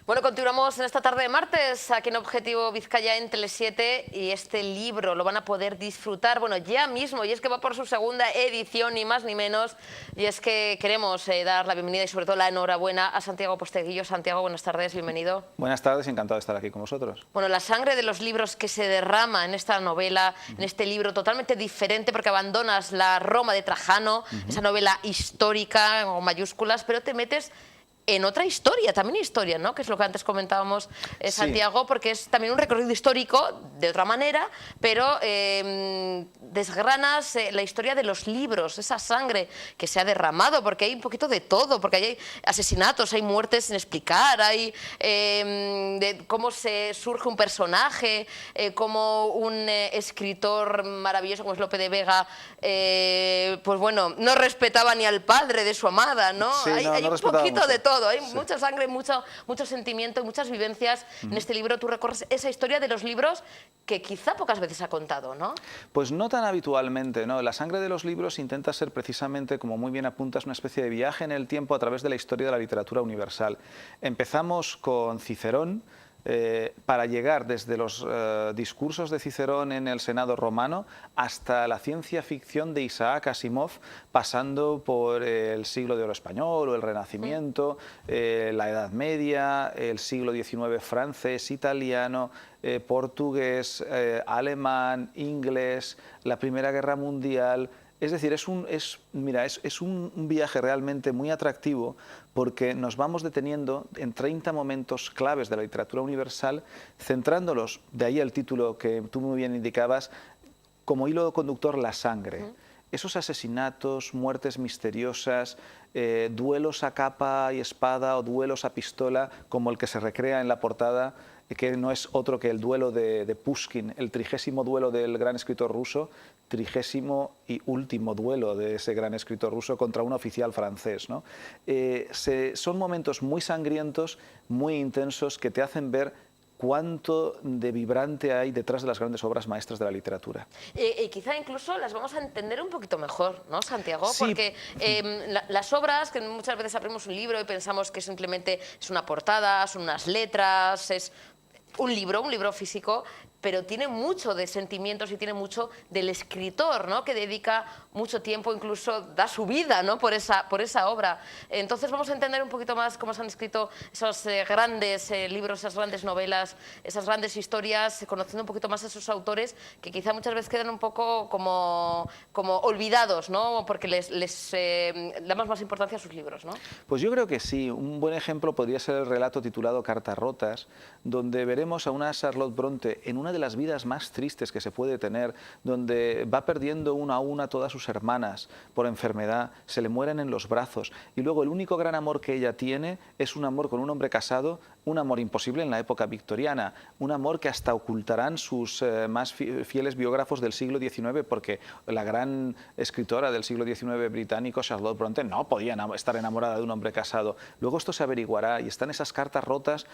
Bueno, continuamos en esta tarde de martes aquí en Objetivo Vizcaya en Tele7 y este libro lo van a poder disfrutar, bueno, ya mismo, y es que va por su segunda edición, ni más ni menos, y es que queremos dar la bienvenida y sobre todo la enhorabuena a Santiago Posteguillo. Santiago, buenas tardes, bienvenido. Buenas tardes, encantado de estar aquí con vosotros. Bueno, la sangre de los libros que se derrama en esta novela, en este libro totalmente diferente porque abandonas la Roma de Trajano, esa novela histórica con mayúsculas, pero te metes en otra historia, también historia, ¿no? Que es lo que antes comentábamos, Sí. Santiago, porque es también un recorrido histórico de otra manera, pero desgranas la historia de los libros, esa sangre que se ha derramado, porque hay un poquito de todo, porque hay asesinatos, hay muertes sin explicar, hay de cómo se surge un personaje, cómo un escritor maravilloso como es Lope de Vega, pues bueno, no respetaba ni al padre de su amada, ¿no? Sí, Hay no un respetaba poquito mucho. de todo, hay Sí. mucha sangre, mucho sentimiento, muchas vivencias. En este libro tú recorres esa historia de los libros que quizá pocas veces ha contado, ¿no? Pues no tan habitualmente, ¿no? La sangre de los libros intenta ser precisamente, como muy bien apuntas, una especie de viaje en el tiempo a través de la historia de la literatura universal. Empezamos con Cicerón, para llegar desde los discursos de Cicerón en el Senado romano hasta la ciencia ficción de Isaac Asimov, pasando por el siglo de oro español o el Renacimiento, la Edad Media, el siglo XIX francés, italiano, portugués, alemán, inglés, la Primera Guerra Mundial. Es decir, es un viaje realmente muy atractivo porque nos vamos deteniendo en 30 momentos claves de la literatura universal, centrándolos, de ahí el título que tú muy bien indicabas, como hilo conductor la sangre. Esos asesinatos, muertes misteriosas, duelos a capa y espada o duelos a pistola, como el que se recrea en la portada, que no es otro que el duelo de Pushkin, el 30º duelo del gran escritor ruso, 30º y último duelo de ese gran escritor ruso contra un oficial francés, ¿no? Son momentos muy sangrientos, muy intensos, que te hacen ver cuánto de vibrante hay detrás de las grandes obras maestras de la literatura. Y quizá incluso las vamos a entender un poquito mejor, ¿no, Santiago? Sí. Porque las obras, que muchas veces abrimos un libro y pensamos que simplemente es una portada, son unas letras, es un libro físico, pero tiene mucho de sentimientos y tiene mucho del escritor, ¿no? Que dedica mucho tiempo, incluso da su vida, ¿no? por esa obra. Entonces vamos a entender un poquito más cómo se han escrito esos grandes libros, esas grandes novelas, esas grandes historias, conociendo un poquito más a esos autores que quizá muchas veces quedan un poco como olvidados, ¿no? Porque les damos más importancia a sus libros, ¿no? Pues yo creo que sí. Un buen ejemplo podría ser el relato titulado Cartas rotas, donde veremos a una Charlotte Bronte en una de las vidas más tristes que se puede tener, donde va perdiendo una a una todas sus hermanas por enfermedad, se le mueren en los brazos, y luego el único gran amor que ella tiene es un amor con un hombre casado, un amor imposible en la época victoriana, un amor que hasta ocultarán sus más fieles biógrafos del siglo XIX, porque la gran escritora del siglo XIX británico, Charlotte Bronte, no podía estar enamorada de un hombre casado. Luego esto se averiguará y están esas cartas rotas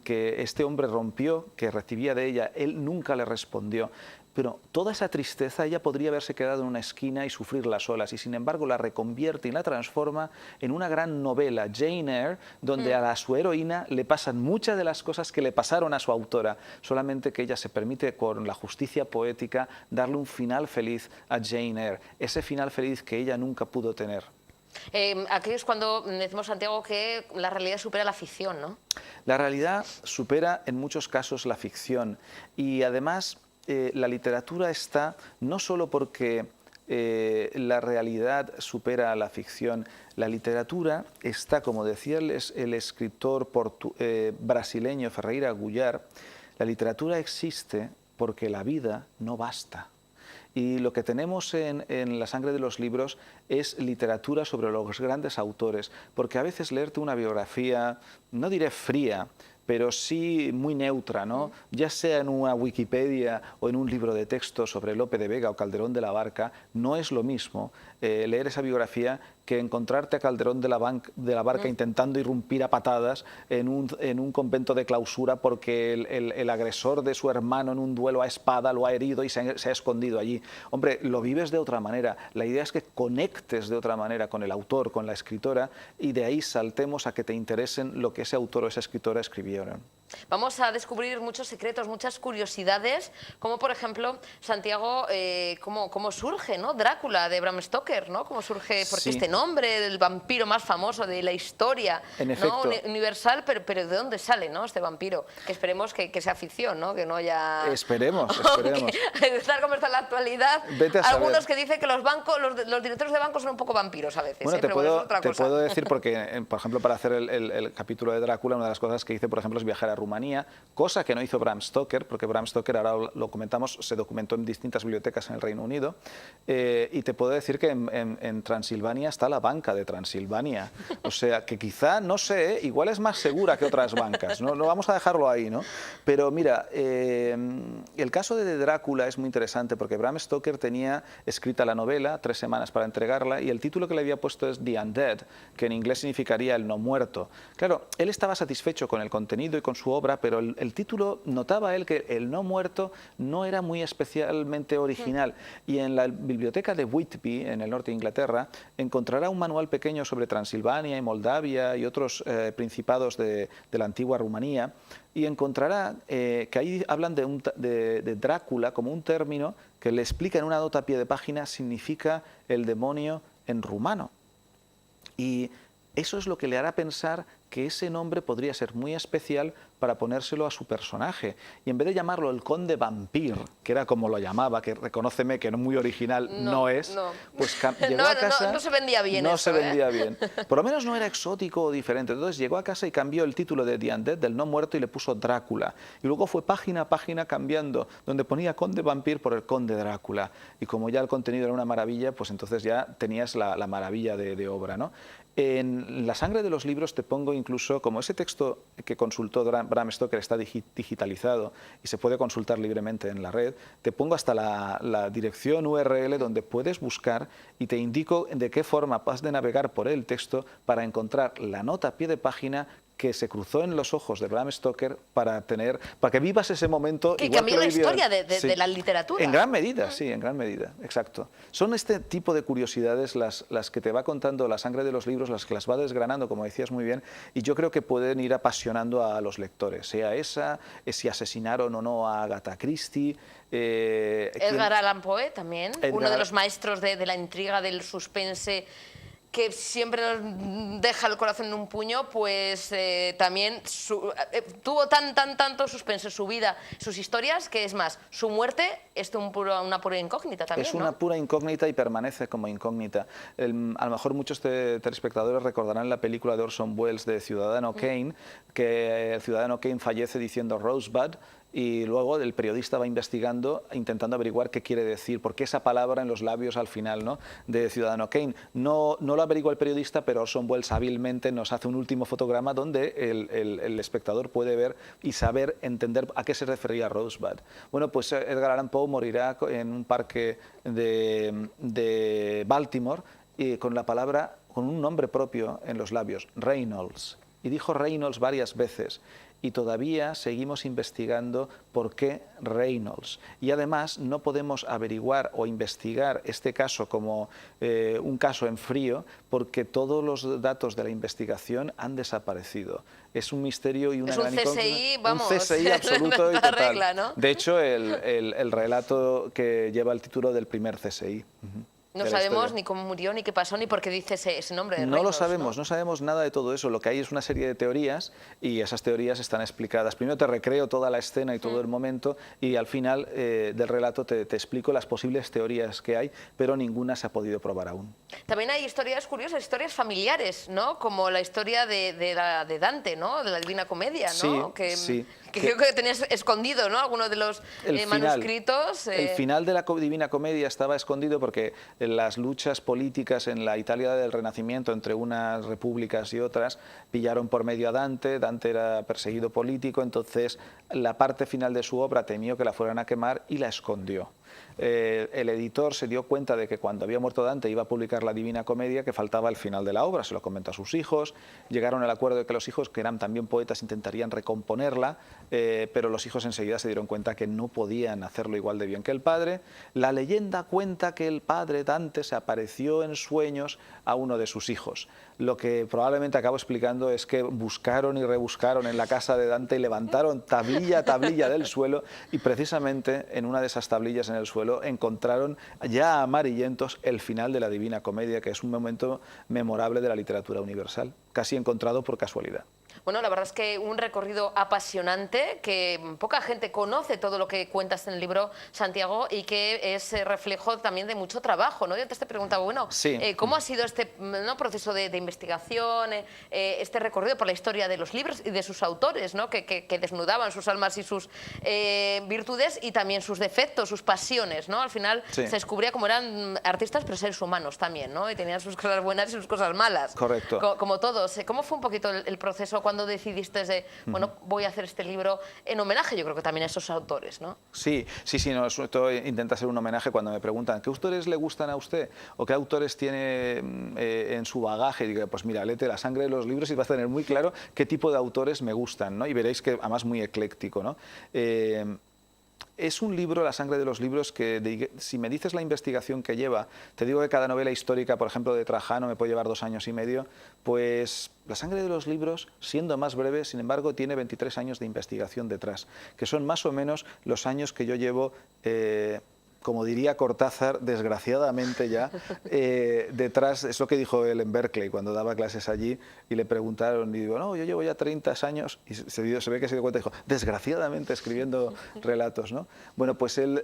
que este hombre rompió, que recibía de ella, él nunca le respondió. Pero toda esa tristeza ella podría haberse quedado en una esquina y sufrirla solas, y sin embargo la reconvierte y la transforma en una gran novela, Jane Eyre, donde a su heroína le pasan muchas de las cosas que le pasaron a su autora, solamente que ella se permite, con la justicia poética, darle un final feliz a Jane Eyre, ese final feliz que ella nunca pudo tener. Aquí es cuando decimos, Santiago, que la realidad supera la ficción, ¿no? La realidad supera en muchos casos la ficción, y además la literatura está no solo porque la realidad supera a la ficción, la literatura está, como decía el escritor brasileño Ferreira Gullar, la literatura existe porque la vida no basta. Y lo que tenemos en la sangre de los libros es literatura sobre los grandes autores, porque a veces leerte una biografía, no diré fría, pero sí muy neutra, ¿no? Ya sea en una Wikipedia o en un libro de texto sobre Lope de Vega o Calderón de la Barca, no es lo mismo leer esa biografía que encontrarte a Calderón de la Barca intentando irrumpir a patadas en un convento de clausura porque el agresor de su hermano en un duelo a espada lo ha herido y se ha escondido allí. Hombre, lo vives de otra manera. La idea es que conectes de otra manera con el autor, con la escritora, y de ahí saltemos a que te interesen lo que ese autor o esa escritora escribieron. Vamos a descubrir muchos secretos, muchas curiosidades, como por ejemplo, Santiago, cómo surge, ¿no? Drácula de Bram Stoker, ¿no? Cómo surge, porque Sí. este nombre del vampiro más famoso de la historia, En ¿no? efecto. Universal, pero ¿de dónde sale, ¿no? Este vampiro? Que esperemos que sea ficción, ¿no? Que no haya... Esperemos, esperemos. Estar como está en la actualidad, Vete a saber. algunos que dicen que los bancos, los directores de bancos son un poco vampiros a veces, Bueno, pero bueno, eso es otra te cosa. puedo decir, porque, por ejemplo, para hacer el capítulo de Drácula, una de las cosas que hice, por ejemplo, es viajar a Rumanía, cosa que no hizo Bram Stoker, porque Bram Stoker, ahora lo comentamos, se documentó en distintas bibliotecas en el Reino Unido, y te puedo decir que en Transilvania está la banca de Transilvania, o sea, que quizá, no sé, igual es más segura que otras bancas, no vamos a dejarlo ahí, ¿no? Pero mira, el caso de Drácula es muy interesante, porque Bram Stoker tenía escrita la novela, 3 semanas para entregarla, y el título que le había puesto es The Undead, que en inglés significaría el no muerto. Claro, él estaba satisfecho con el contenido y con su obra, pero el título, notaba él que el no muerto no era muy especialmente original. Y en la biblioteca de Whitby, en el norte de Inglaterra, encontrará un manual pequeño sobre Transilvania y Moldavia y otros principados de la antigua Rumanía, y encontrará que ahí hablan de Drácula como un término que le explica en una nota a pie de página significa el demonio en rumano. Y eso es lo que le hará pensar que ese nombre podría ser muy especial para ponérselo a su personaje. Y en vez de llamarlo el Conde Vampir, que era como lo llamaba, que reconóceme que no muy original no es, pues llegó a casa... No se vendía bien No eso, se vendía bien. Por lo menos no era exótico o diferente. Entonces llegó a casa y cambió el título de The Undead, del no muerto, y le puso Drácula. Y luego fue página a página cambiando, donde ponía Conde Vampir por el Conde Drácula. Y como ya el contenido era una maravilla, pues entonces ya tenías la maravilla de obra, ¿no? En La sangre de los libros te pongo incluso, como ese texto que consultó Bram Stoker está digitalizado y se puede consultar libremente en la red, te pongo hasta la dirección URL donde puedes buscar y te indico de qué forma has de navegar por el texto para encontrar la nota a pie de página que se cruzó en los ojos de Bram Stoker para que vivas ese momento. Que igual cambió la historia sí. de la literatura. En gran medida, sí, en gran medida, exacto. Son este tipo de curiosidades las que te va contando La sangre de los libros, las que las va desgranando, como decías muy bien, y yo creo que pueden ir apasionando a los lectores, sea esa, si asesinaron o no a Agatha Christie. Edgar Allan Poe también, uno de los maestros de la intriga, del suspense, que siempre nos deja el corazón en un puño, pues también tuvo tanto suspense su vida, sus historias, que es más, su muerte es una pura incógnita también, Es una pura incógnita y permanece como incógnita. A lo mejor muchos telespectadores recordarán la película de Orson Welles de Ciudadano Kane, que el Ciudadano Kane fallece diciendo Rosebud, y luego el periodista va investigando, intentando averiguar qué quiere decir, por qué esa palabra en los labios al final, ¿no?, de Ciudadano Kane. No lo averigua el periodista, pero Orson Welles hábilmente nos hace un último fotograma donde el espectador puede ver y saber, entender a qué se refería Rosebud. Bueno, pues Edgar Allan Poe morirá en un parque de Baltimore con un nombre propio en los labios, Reynolds. Y dijo Reynolds varias veces. Y todavía seguimos investigando por qué Reynolds. Y además no podemos averiguar o investigar este caso como un caso en frío, porque todos los datos de la investigación han desaparecido. Es un misterio y una gran incógnita. Es un CSI, vamos, un CSI absoluto y total. regla, ¿no? De hecho, el relato que lleva el título del primer CSI. No sabemos ni cómo murió, ni qué pasó, ni por qué dice ese nombre de Reynolds. No lo sabemos, no sabemos nada de todo eso. Lo que hay es una serie de teorías y esas teorías están explicadas. Primero te recreo toda la escena y todo el momento y al final del relato te explico las posibles teorías que hay, pero ninguna se ha podido probar aún. También hay historias curiosas, historias familiares, ¿no? Como la historia de Dante, ¿no? De la Divina Comedia, ¿no? Sí, que creo que tenías escondido, ¿no? Algunos de los manuscritos. El final de la Divina Comedia estaba escondido porque las luchas políticas en la Italia del Renacimiento entre unas repúblicas y otras pillaron por medio a Dante. Dante era perseguido político, entonces la parte final de su obra temió que la fueran a quemar y la escondió. El editor se dio cuenta de que cuando había muerto Dante iba a publicar la Divina Comedia, que faltaba el final de la obra, se lo comentó a sus hijos, llegaron al acuerdo de que los hijos, que eran también poetas, intentarían recomponerla, pero los hijos enseguida se dieron cuenta que no podían hacerlo igual de bien que el padre. La leyenda cuenta que el padre Dante se apareció en sueños a uno de sus hijos. Lo que probablemente acabo explicando es que buscaron y rebuscaron en la casa de Dante y levantaron tablilla a tablilla del suelo, y precisamente en una de esas tablillas en el suelo encontraron ya amarillentos el final de la Divina Comedia, que es un momento memorable de la literatura universal, casi encontrado por casualidad. Bueno, la verdad es que un recorrido apasionante, que poca gente conoce todo lo que cuentas en el libro, Santiago, y que es reflejo también de mucho trabajo, ¿no? Yo antes te preguntaba, bueno, sí. ¿Cómo ha sido este proceso de investigación, este recorrido por la historia de los libros y de sus autores, ¿no? que desnudaban sus almas y sus virtudes y también sus defectos, sus pasiones, ¿no? Al final sí. se descubría cómo eran artistas, pero seres humanos también, ¿no? Y tenían sus cosas buenas y sus cosas malas. Correcto. Como todos. ¿Cómo fue un poquito el proceso cuando decidiste de, bueno, voy a hacer este libro en homenaje, yo creo que también a esos autores, ¿no? Sí, no, sobre todo intenta ser un homenaje cuando me preguntan ¿qué autores le gustan a usted? ¿O qué autores tiene en su bagaje? Y digo, pues mira, léete La sangre de los libros y vas a tener muy claro qué tipo de autores me gustan, ¿no? Y veréis que además muy ecléctico, ¿no? Es un libro, La sangre de los libros, que si me dices la investigación que lleva, te digo que cada novela histórica, por ejemplo, de Trajano, me puede llevar 2 años y medio, pues La sangre de los libros, siendo más breve, sin embargo, tiene 23 años de investigación detrás, que son más o menos los años que yo llevo, como diría Cortázar, desgraciadamente ya, detrás, es lo que dijo él en Berkeley cuando daba clases allí, y le preguntaron, y digo, no, yo llevo ya 30 años, y se ve que se dio cuenta y dijo, desgraciadamente escribiendo relatos, ¿no? Bueno, pues él,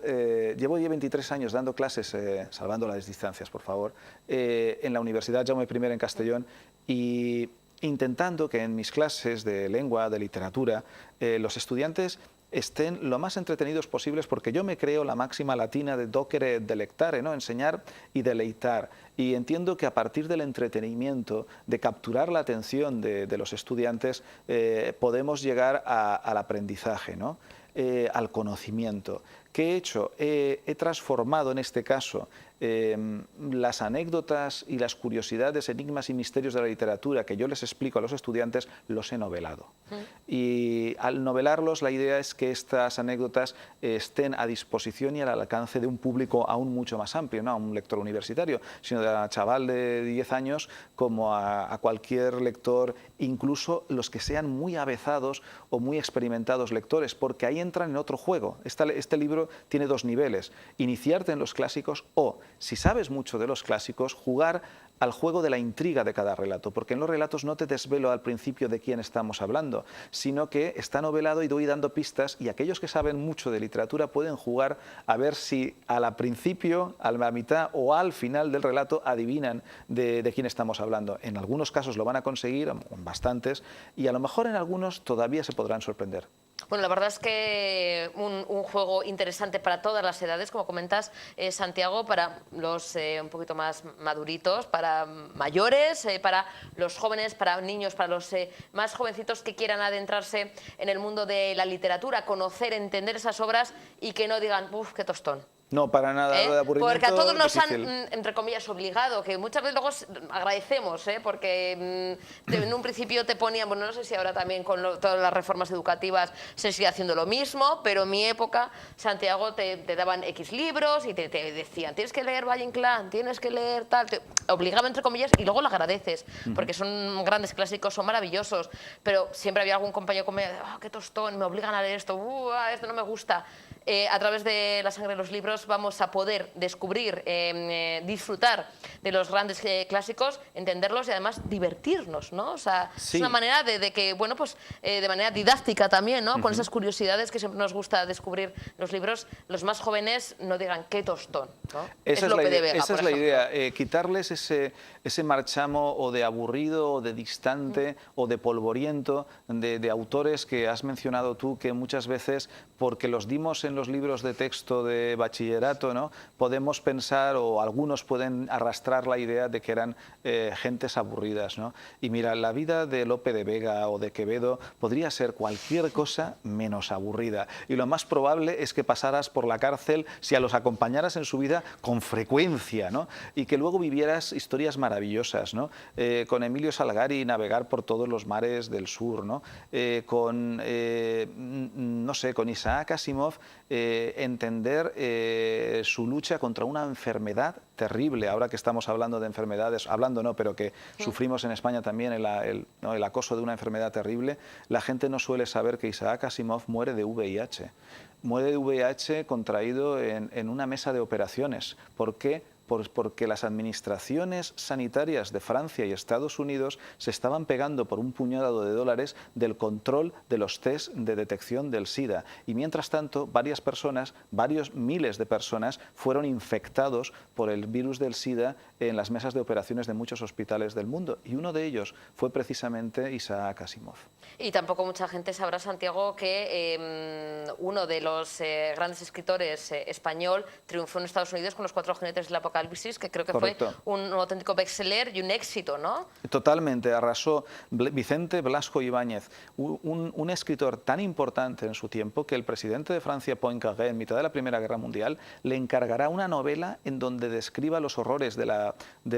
llevo ya 23 años dando clases, salvando las distancias, por favor, en la Universidad Jaume I en Castellón, y intentando que en mis clases de lengua, de literatura, los estudiantes estén lo más entretenidos posibles, porque yo me creo la máxima latina de docere et delectare, ¿no? Enseñar y deleitar. Y entiendo que a partir del entretenimiento, de capturar la atención de los estudiantes, podemos llegar al aprendizaje, ¿no? Al conocimiento. ¿Qué he hecho? He transformado en este caso las anécdotas y las curiosidades, enigmas y misterios de la literatura que yo les explico a los estudiantes, los he novelado. Y al novelarlos, la idea es que estas anécdotas estén a disposición y al alcance de un público aún mucho más amplio, no a un lector universitario, sino a chaval de 10 años como a cualquier lector, incluso los que sean muy avezados o muy experimentados lectores, porque ahí entran en otro juego. Este libro tiene 2 niveles: iniciarte en los clásicos o, si sabes mucho de los clásicos, jugar al juego de la intriga de cada relato, porque en los relatos no te desvelo al principio de quién estamos hablando, sino que está novelado y doy dando pistas, y aquellos que saben mucho de literatura pueden jugar a ver si al principio, a la mitad o al final del relato adivinan de quién estamos hablando. En algunos casos lo van a conseguir, en bastantes, y a lo mejor en algunos todavía se podrán sorprender. Bueno, la verdad es que un juego interesante para todas las edades, como comentas, Santiago, para los un poquito más maduritos, para mayores, para los jóvenes, para niños, para los más jovencitos que quieran adentrarse en el mundo de la literatura, conocer, entender esas obras y que no digan, uff, qué tostón. No, para nada, de aburrimiento. Porque a todos nos difícil. han, entre comillas, obligado, que muchas veces luego agradecemos, porque en un principio te ponían, bueno, no sé si ahora también con todas las reformas educativas se sigue haciendo lo mismo, pero en mi época, Santiago, te daban X libros y te decían, tienes que leer Valle Inclán, tienes que leer tal, te obligaban, entre comillas, y luego lo agradeces, porque son grandes clásicos, son maravillosos, pero siempre había algún compañero que me decía, qué tostón, me obligan a leer esto, esto no me gusta. A través de La sangre de los libros vamos a poder descubrir, disfrutar de los grandes clásicos, entenderlos y además divertirnos, ¿no? O sea, sí. Es una manera de que, bueno, pues de manera didáctica también, ¿no? Con esas curiosidades que siempre nos gusta descubrir los libros, los más jóvenes no digan qué tostón, ¿no? Esa es Lope de Vega, esa por es la ejemplo. idea, quitarles ese marchamo o de aburrido o de distante o de polvoriento de autores que has mencionado tú, que muchas veces, porque los dimos en en los libros de texto de bachillerato, ¿no? Podemos pensar, o algunos pueden arrastrar la idea de que eran gentes aburridas, ¿no? Y mira, la vida de Lope de Vega o de Quevedo podría ser cualquier cosa menos aburrida. Y lo más probable es que pasaras por la cárcel si a los acompañaras en su vida con frecuencia, ¿no? Y que luego vivieras historias maravillosas, ¿no? Con Emilio Salgari navegar por todos los mares del sur, ¿no? No sé, con Isaac Asimov entender su lucha contra una enfermedad terrible. Ahora que estamos hablando de enfermedades, pero que sufrimos en España también el acoso de una enfermedad terrible, la gente no suele saber que Isaac Asimov muere de VIH. Muere de VIH contraído en una mesa de operaciones. ¿Por qué? Porque las administraciones sanitarias de Francia y Estados Unidos se estaban pegando por un puñado de dólares del control de los test de detección del SIDA. Y mientras tanto, varios miles de personas fueron infectados por el virus del SIDA en las mesas de operaciones de muchos hospitales del mundo. Y uno de ellos fue precisamente Isaac Asimov. Y tampoco mucha gente sabrá, Santiago, que uno de los grandes escritores español triunfó en Estados Unidos con Los Cuatro Jinetes del Apocalipsis, que creo que Correcto. fue un auténtico bestseller y un éxito, ¿no? Totalmente, arrasó Vicente Blasco Ibáñez, un escritor tan importante en su tiempo que el presidente de Francia, Poincaré, en mitad de la Primera Guerra Mundial, le encargará una novela en donde describa los horrores de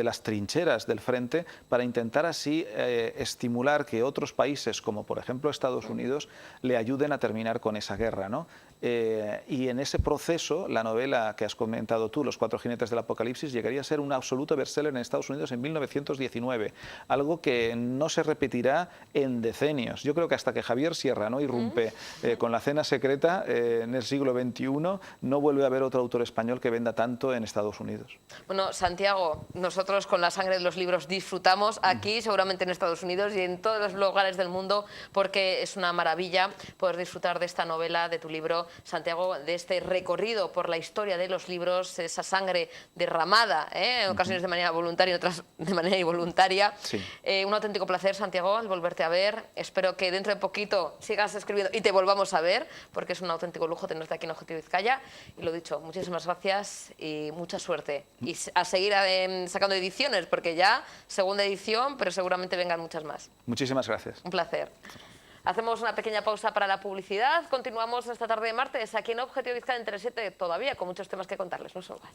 las trincheras del frente para intentar así estimular que otros países, como por ejemplo Estados Unidos, le ayuden a terminar con esa guerra, ¿no? Y en ese proceso, la novela que has comentado tú, Los Cuatro Jinetes del Apocalipsis, llegaría a ser un absoluto bestseller en Estados Unidos en 1919, algo que no se repetirá en decenios. Yo creo que hasta que Javier Sierra no irrumpe con La Cena Secreta en el siglo XXI, no vuelve a haber otro autor español que venda tanto en Estados Unidos. Bueno, Santiago, nosotros con La Sangre de los Libros disfrutamos aquí, seguramente en Estados Unidos y en todos los lugares del mundo, porque es una maravilla poder disfrutar de esta novela, de tu libro, Santiago, de este recorrido por la historia de los libros, esa sangre derramada, en ocasiones de manera voluntaria, en otras de manera involuntaria. Sí. Un auténtico placer, Santiago, al volverte a ver. Espero que dentro de poquito sigas escribiendo y te volvamos a ver, porque es un auténtico lujo tenerte aquí en Objetivo Vizcaya. Y lo dicho, muchísimas gracias y mucha suerte. Y a seguir sacando ediciones, porque ya segunda edición, pero seguramente vengan muchas más. Muchísimas gracias. Un placer. Hacemos una pequeña pausa para la publicidad. Continuamos esta tarde de martes aquí en Objetivo Vizcaya en Tele7, todavía con muchos temas que contarles. No se vayan.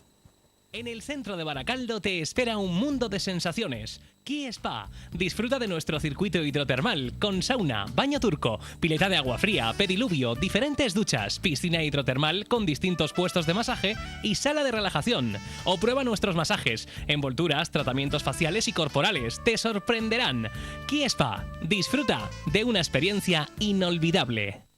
En el centro de Baracaldo te espera un mundo de sensaciones. Ki Spa. Disfruta de nuestro circuito hidrotermal con sauna, baño turco, pileta de agua fría, pediluvio, diferentes duchas, piscina hidrotermal con distintos puestos de masaje y sala de relajación. O prueba nuestros masajes, envolturas, tratamientos faciales y corporales. Te sorprenderán. Ki Spa. Disfruta de una experiencia inolvidable.